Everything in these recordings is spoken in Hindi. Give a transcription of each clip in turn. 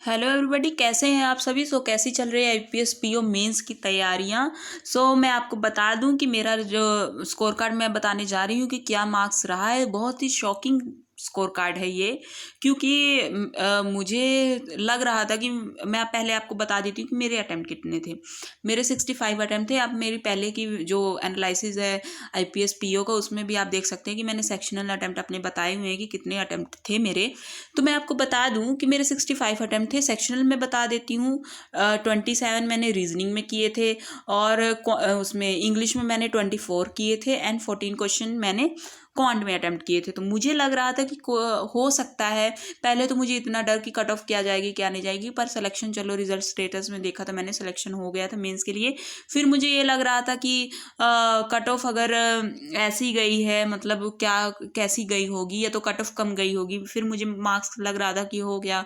हेलो एवरीबॉडी, कैसे हैं आप सभी। कैसी चल रही है आईपीएस पीओ मेंस की तैयारियां। मैं आपको बता दूं कि मेरा जो स्कोर कार्ड मैं बताने जा रही हूँ कि क्या मार्क्स रहा है। बहुत ही शॉकिंग स्कोर कार्ड है ये, क्योंकि मुझे लग रहा था कि मैं पहले आपको बता देती हूँ कि मेरे अटैम्प्ट कितने थे। मेरे 65 अटैम्प्ट थे। अब मेरी पहले की जो एनालिसिस है आईपीएस पीओ का, उसमें भी आप देख सकते हैं कि मैंने सेक्शनल अटैम्प्ट अपने बताए हुए हैं कि कितने अटैम्प्ट थे मेरे। तो मैं आपको बता दूं कि मेरे 65 अटैम्प्ट थे। सेक्शनल में बता देती हूँ, 27 मैंने रीजनिंग में किए थे, और उसमें इंग्लिश में मैंने 24 किए थे, एंड 14 क्वेश्चन मैंने क्वांट में अटेम्प्ट किए थे। तो मुझे लग रहा था कि हो सकता है, पहले तो मुझे इतना डर कि कट ऑफ क्या जाएगी क्या नहीं जाएगी, पर सिलेक्शन, चलो रिजल्ट स्टेटस में देखा था मैंने, सिलेक्शन हो गया था मेंस के लिए। फिर मुझे ये लग रहा था कि कट ऑफ अगर ऐसी गई है, मतलब क्या कैसी गई होगी, या तो कट ऑफ कम गई होगी। फिर मुझे मार्क्स लग रहा था कि हो गया,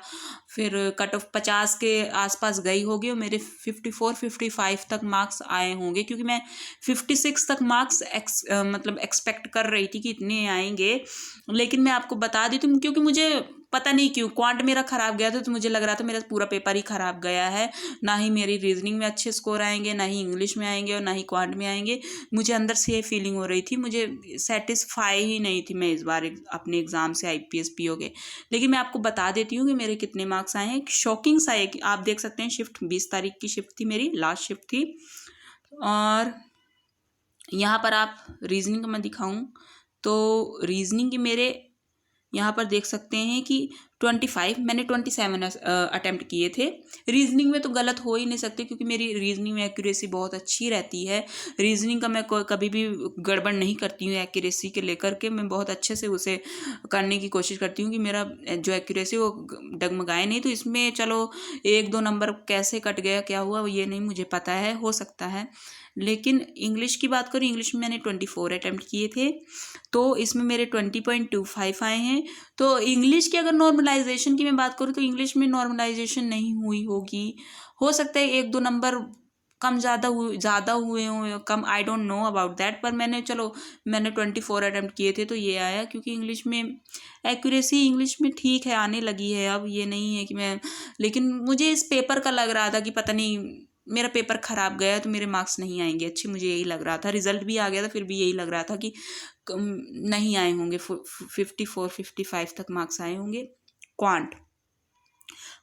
फिर कट ऑफ 50 के आसपास गई होगी और मेरे 54-55 तक मार्क्स आए होंगे, क्योंकि मैं 56 तक मार्क्स मतलब एक्सपेक्ट कर रही थी कि इतने आएंगे। लेकिन मैं आपको बता देती हूँ, क्योंकि मुझे पता नहीं क्यों क्वांट मेरा खराब गया था, तो मुझे लग रहा था मेरा पूरा पेपर ही खराब गया है। ना ही मेरी रीजनिंग में अच्छे स्कोर आएंगे, ना ही इंग्लिश में आएंगे, और ना ही क्वांट में आएंगे। मुझे अंदर से ये फीलिंग हो रही थी, मुझे सेटिस्फाई ही नहीं थी मैं इस बार अपने एग्जाम से आईपीएस पीओ के। लेकिन मैं आपको बता देती हूँ कि मेरे कितने मार्क्स आए हैं। शॉकिंग सा है कि आप देख सकते हैं, शिफ्ट 20 तारीख की शिफ्ट थी, मेरी लास्ट शिफ्ट थी। और यहाँ पर आप रीजनिंग का मैं दिखाऊं तो रीजनिंग के मेरे यहाँ पर देख सकते हैं कि 25, मैंने 27 अटैम्प्ट किए थे। रीजनिंग में तो गलत हो ही नहीं सकते, क्योंकि मेरी रीजनिंग में एक्यूरेसी बहुत अच्छी रहती है। रीजनिंग का मैं कभी भी गड़बड़ नहीं करती हूँ एक्यूरेसी के लेकर के। मैं बहुत अच्छे से उसे करने की कोशिश करती हूँ कि मेरा जो एक्यूरेसी वो डगमगाए नहीं। तो इसमें चलो 1-2 नंबर कैसे कट गया, क्या हुआ, ये नहीं मुझे पता है, हो सकता है। लेकिन इंग्लिश की बात करूँ, इंग्लिश में मैंने 24 अटैम्प्ट किए थे, तो इसमें मेरे 20.25 आए हैं। तो इंग्लिश की अगर नॉर्मलाइजेशन की मैं बात करूँ, तो इंग्लिश में नॉर्मलाइजेशन नहीं हुई होगी। हो सकता है 1-2 नंबर कम ज़्यादा हुए हों, कम, I don't know about that. पर मैंने 24 अटैम्प्ट किए थे, तो ये आया, क्योंकि इंग्लिश में एक्यूरेसी इंग्लिश में ठीक है, आने लगी है अब। ये नहीं है कि मैं, लेकिन मुझे इस पेपर का लग रहा था कि पता नहीं मेरा पेपर खराब गया तो मेरे मार्क्स नहीं आएंगे अच्छे। मुझे यही लग रहा था, रिजल्ट भी आ गया था, फिर भी यही लग रहा था कि नहीं आए होंगे, 54-55 तक मार्क्स आए होंगे। क्वांट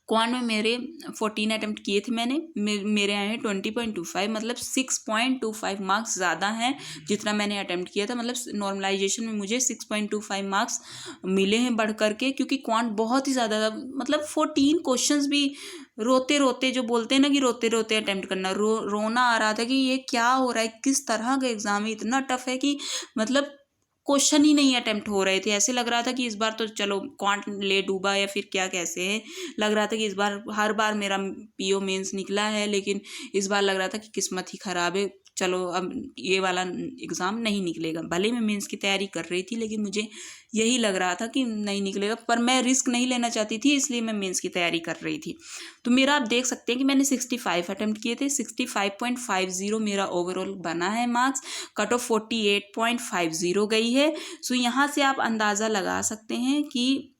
क्वांट में मेरे 14 अटैम्प्ट किए थे मैंने, मेरे आए हैं 20.25, मतलब 6.25 मार्क्स ज़्यादा हैं जितना मैंने अटैम्प्ट किया था। मतलब नॉर्मलाइजेशन में मुझे 6.25 मार्क्स मिले हैं बढ़ करके, क्योंकि क्वांट बहुत ही ज़्यादा था। मतलब 14 क्वेश्चंस भी रोते रोते, जो बोलते हैं ना कि रोते रोते अटैम्प्ट करना, रोना आ रहा था कि ये क्या हो रहा है, किस तरह का एग्ज़ाम है, इतना टफ है कि मतलब क्वेश्चन ही नहीं अटेम्प्ट हो रहे थे। ऐसे लग रहा था कि इस बार तो चलो क्वांट ले डूबा, या फिर क्या कैसे है, लग रहा था कि इस बार, हर बार मेरा पीओ मेंस निकला है, लेकिन इस बार लग रहा था कि किस्मत ही खराब है, चलो अब ये वाला एग्ज़ाम नहीं निकलेगा। भले मैं मेंस की तैयारी कर रही थी, लेकिन मुझे यही लग रहा था कि नहीं निकलेगा, पर मैं रिस्क नहीं लेना चाहती थी, इसलिए मैं मेंस की तैयारी कर रही थी। तो मेरा आप देख सकते हैं कि मैंने 65 अटैम्प्ट किए थे, 65.50 मेरा ओवरऑल बना है मार्क्स। कट ऑफ 48.50 गई है। यहाँ से आप अंदाज़ा लगा सकते हैं कि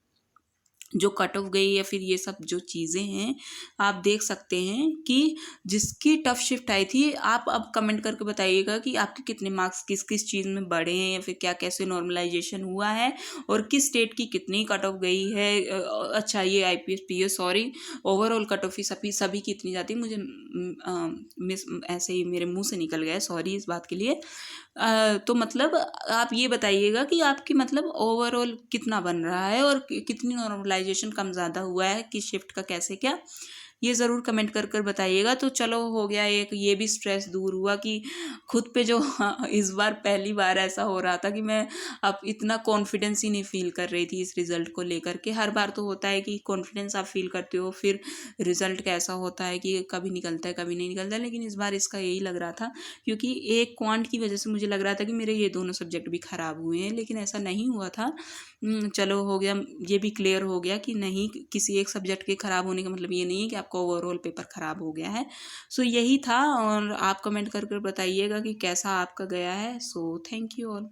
जो कट ऑफ गई, या फिर ये सब जो चीज़ें हैं, आप देख सकते हैं कि जिसकी टफ शिफ्ट आई थी, आप अब कमेंट करके बताइएगा कि आपके कितने मार्क्स किस किस चीज़ में बढ़े हैं, या फिर क्या कैसे नॉर्मलाइजेशन हुआ है, और किस स्टेट की कितनी कट ऑफ गई है। अच्छा, ये IPS PS, sorry, overall cut off ही सभी की इतनी जाती है। मुझे मिस ऐसे ही मेरे मुंह से निकल गया, सॉरी इस बात के लिए। तो मतलब आप ये बताइएगा कि आपकी मतलब ओवरऑल कितना बन रहा है, और कितनी नॉर्मलाइजेशन कम ज़्यादा हुआ है, किस शिफ्ट का कैसे क्या, ये ज़रूर कमेंट कर कर बताइएगा। तो चलो, हो गया एक ये भी स्ट्रेस दूर हुआ कि खुद पे जो इस बार पहली बार ऐसा हो रहा था कि मैं अब इतना कॉन्फिडेंस ही नहीं फील कर रही थी इस रिज़ल्ट को लेकर के। हर बार तो होता है कि कॉन्फिडेंस आप फील करते हो, फिर रिज़ल्ट कैसा होता है कि कभी निकलता है कभी नहीं निकलता है। लेकिन इस बार इसका यही लग रहा था, क्योंकि एक क्वांट की वजह से मुझे लग रहा था कि मेरे ये दोनों सब्जेक्ट भी ख़राब हुए हैं, लेकिन ऐसा नहीं हुआ था। चलो, हो गया, ये भी क्लियर हो गया कि नहीं, किसी एक सब्जेक्ट के ख़राब होने का मतलब ये नहीं है कि आपका ओवरऑल पेपर ख़राब हो गया है। यही था, और आप कमेंट कर कर बताइएगा कि कैसा आपका गया है। Thank you all.